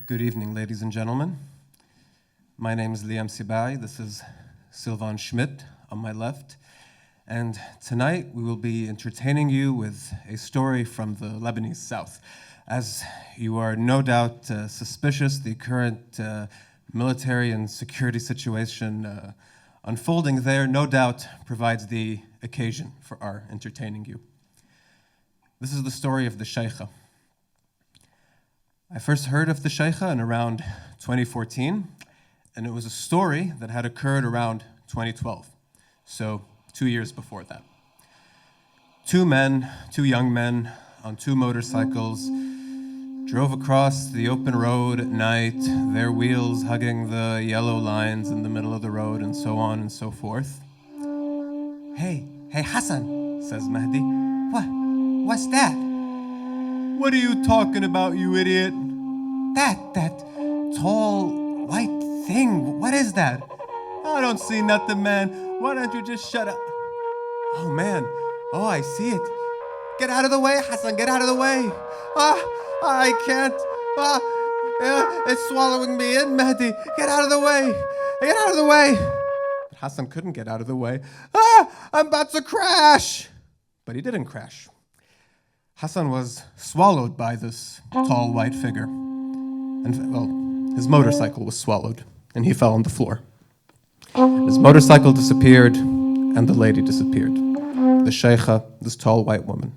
Good evening, ladies and gentlemen. My name is Sibai. This is Sylvan Schmidt on my left. And tonight we will be entertaining you with a story from the Lebanese South. As you are no doubt suspicious, the current military and security situation unfolding there no doubt provides the occasion for our entertaining you. This is the story of the Sheikha. I first heard of the Sheikha in around 2014, and it was a story that had occurred around 2012, so 2 years before that. Two young men on two motorcycles drove across the open road at night, their wheels hugging the yellow lines in the middle of the road, and so on and so forth. Hey Hassan, says Mahdi. What's that? What are you talking about, you idiot? That tall white thing, what is that? I don't see nothing, man. Why don't you just shut up? Oh, man. Oh, I see it. Get out of the way, Hassan, get out of the way. I can't. It's swallowing me in, Mahdi. Get out of the way. Get out of the way. But Hassan couldn't get out of the way. I'm about to crash. But he didn't crash. Hassan was swallowed by this tall white figure. And, well, his motorcycle was swallowed, and he fell on the floor. His motorcycle disappeared, and the lady disappeared. The Sheikha, this tall white woman.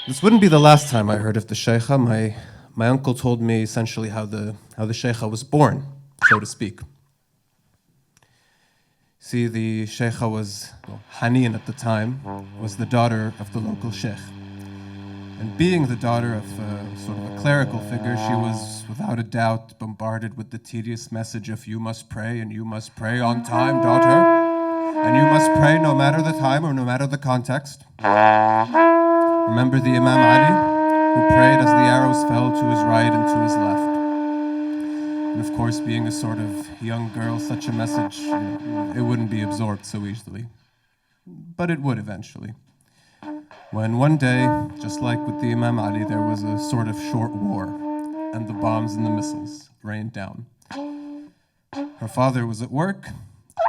This wouldn't be the last time I heard of the Sheikha. My uncle told me essentially how the Sheikha was born, so to speak. See, the Sheikha was, Haneen at the time, was the daughter of the local sheikh. And being the daughter of sort of a clerical figure, she was without a doubt bombarded with the tedious message of you must pray, and you must pray on time, daughter. And you must pray no matter the time or no matter the context. Remember the Imam Ali, who prayed as the arrows fell to his right and to his left. And of course, being a sort of young girl, such a message, it wouldn't be absorbed so easily. But it would eventually. When one day, just like with the Imam Ali, there was a sort of short war, and the bombs and the missiles rained down. Her father was at work,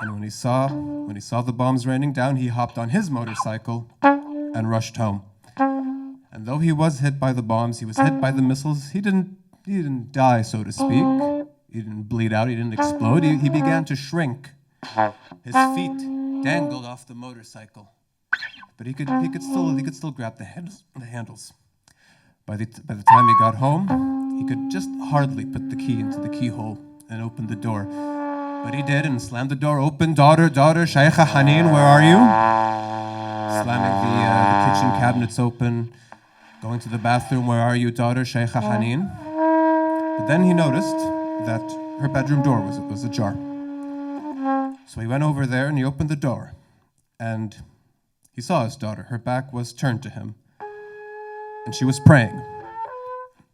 and when he saw the bombs raining down, he hopped on his motorcycle and rushed home. And though he was hit by the bombs, he was hit by the missiles, he didn't die, so to speak. He didn't bleed out, he didn't explode, he began to shrink. His feet dangled off the motorcycle. But he could still grab the handles. By the time he got home, he could just hardly put the key into the keyhole and open the door. But he did and slammed the door open. Daughter, Sheikha Haneen, where are you? Slamming the kitchen cabinets open, going to the bathroom. Where are you, daughter, Sheikha Haneen? But then he noticed that her bedroom door was ajar. So he went over there and he opened the door, and he saw his daughter. Her back was turned to him, and she was praying.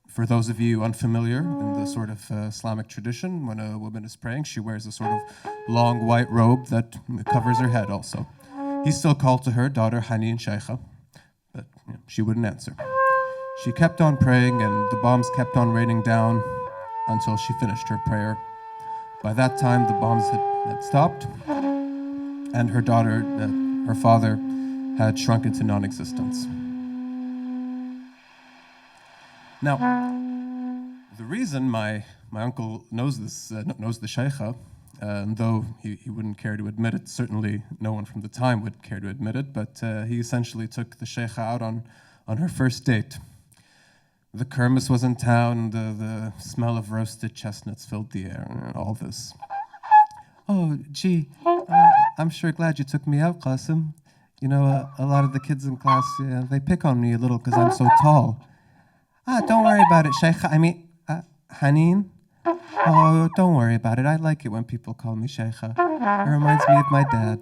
For those of you unfamiliar in the sort of Islamic tradition, when a woman is praying, she wears a sort of long white robe that covers her head also. He still called to her, daughter Haneen Sheikha, but she wouldn't answer. She kept on praying, and the bombs kept on raining down until she finished her prayer. By that time, the bombs had stopped, and her daughter, her father, had shrunk into non-existence. Now, the reason my uncle knows the Sheikha, though he wouldn't care to admit it, certainly no one from the time would care to admit it, but he essentially took the Sheikha out on her first date. The kermis was in town, the smell of roasted chestnuts filled the air, and all this. Oh, gee, I'm sure glad you took me out, Qasim. You know, a lot of the kids in class, they pick on me a little because I'm so tall. Don't worry about it, Sheikha. Haneen? Oh, don't worry about it. I like it when people call me Sheikha. It reminds me of my dad.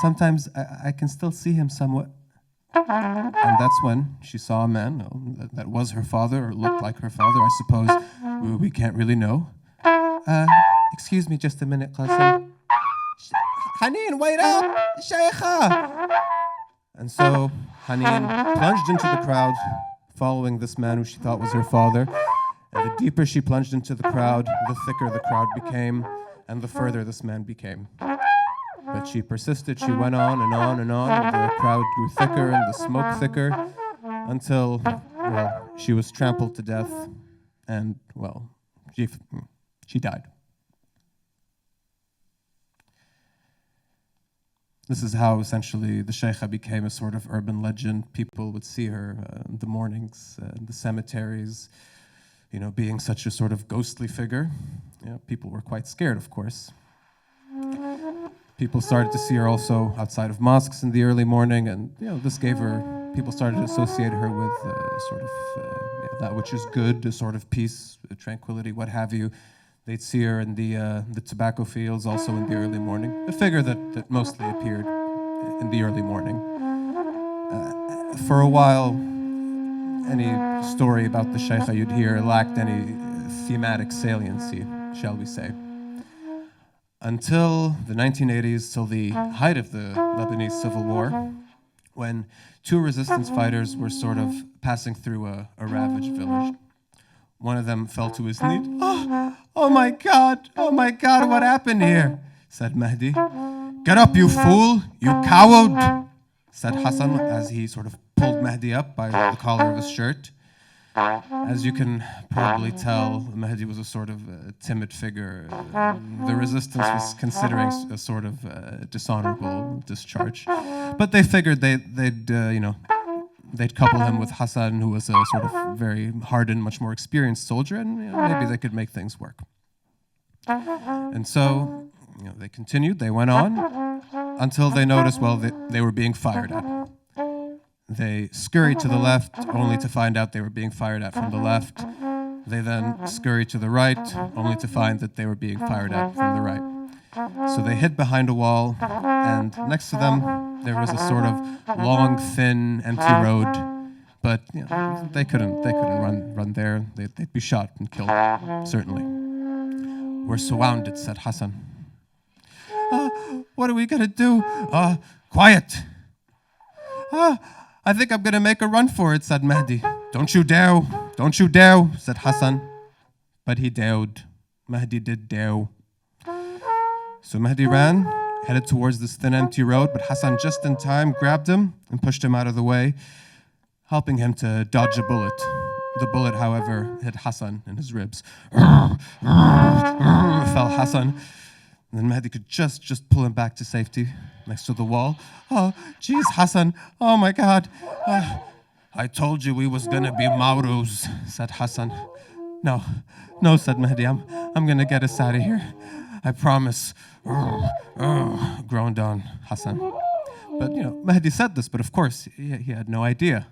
Sometimes I can still see him somewhat. And that's when she saw a man that was her father, or looked like her father, I suppose. We can't really know. Excuse me just a minute, Qasim. Haneen, wait up! Sheikha! And so Haneen plunged into the crowd, following this man who she thought was her father. And the deeper she plunged into the crowd, the thicker the crowd became, and the further this man became. But she persisted, she went on and on and on, and the crowd grew thicker and the smoke thicker, until, well, she was trampled to death, and, well, she died. This is how essentially the Sheikha became a sort of urban legend. People would see her in the mornings, in the cemeteries, being such a sort of ghostly figure. People were quite scared, of course. People started to see her also outside of mosques in the early morning, and this gave her, people started to associate her with sort of that which is good, a sort of peace, tranquility, what have you. They'd see her in the tobacco fields also in the early morning, a figure that mostly appeared in the early morning. For a while, any story about the Sheikha you'd hear lacked any thematic saliency, shall we say. Until the 1980s, till the height of the Lebanese Civil War, when two resistance fighters were sort of passing through a ravaged village. One of them fell to his knees. Oh my God, what happened here? Said Mahdi. Get up, you fool, you coward, said Hassan as he sort of pulled Mahdi up by the collar of his shirt. As you can probably tell, Mahdi was a sort of timid figure. The resistance was considering a sort of dishonorable discharge. But they figured they'd couple him with Hassan, who was a sort of very hardened, much more experienced soldier, and maybe they could make things work. And so, they continued, they went on, until they noticed, well, they were being fired at. They scurried to the left, only to find out they were being fired at from the left. They then scurried to the right, only to find that they were being fired at from the right. So they hid behind a wall, and next to them, there was a sort of long, thin, empty road. But they couldn't run there. They'd be shot and killed, certainly. We're surrounded, said Hassan. What are we gonna do? Quiet. I think I'm gonna make a run for it, said Mahdi. Don't you dare, said Hassan. But he dared. Mahdi did dare. So Mahdi ran, headed towards this thin, empty road, but Hassan just in time grabbed him and pushed him out of the way, helping him to dodge a bullet. The bullet, however, hit Hassan in his ribs. Fell Hassan. And then Mahdi could just pull him back to safety next to the wall. Oh, geez, Hassan. Oh, my God. I told you we was going to be Maurus, said Hassan. No, said Mahdi. I'm going to get us out of here. I promise. Groaned on Hassan. But, Mahdi said this, but of course, he had no idea.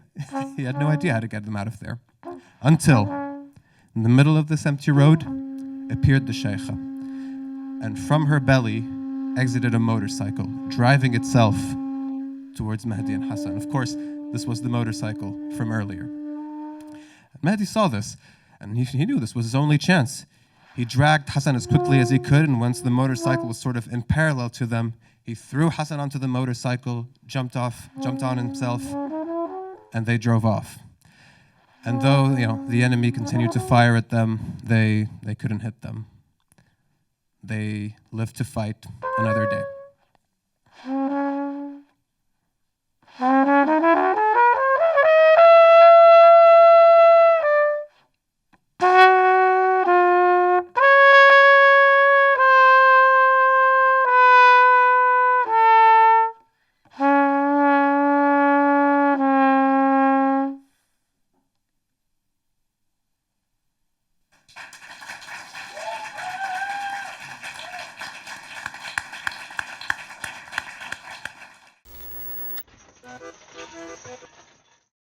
He had no idea how to get them out of there. Until, in the middle of this empty road, appeared the Sheikha. And from her belly exited a motorcycle, driving itself towards Mahdi and Hassan. Of course, this was the motorcycle from earlier. And Mahdi saw this, and he knew this was his only chance. He dragged Hassan as quickly as he could, and once the motorcycle was sort of in parallel to them, he threw Hassan onto the motorcycle, jumped on himself, and they drove off. And though, the enemy continued to fire at them, they couldn't hit them. They lived to fight another day.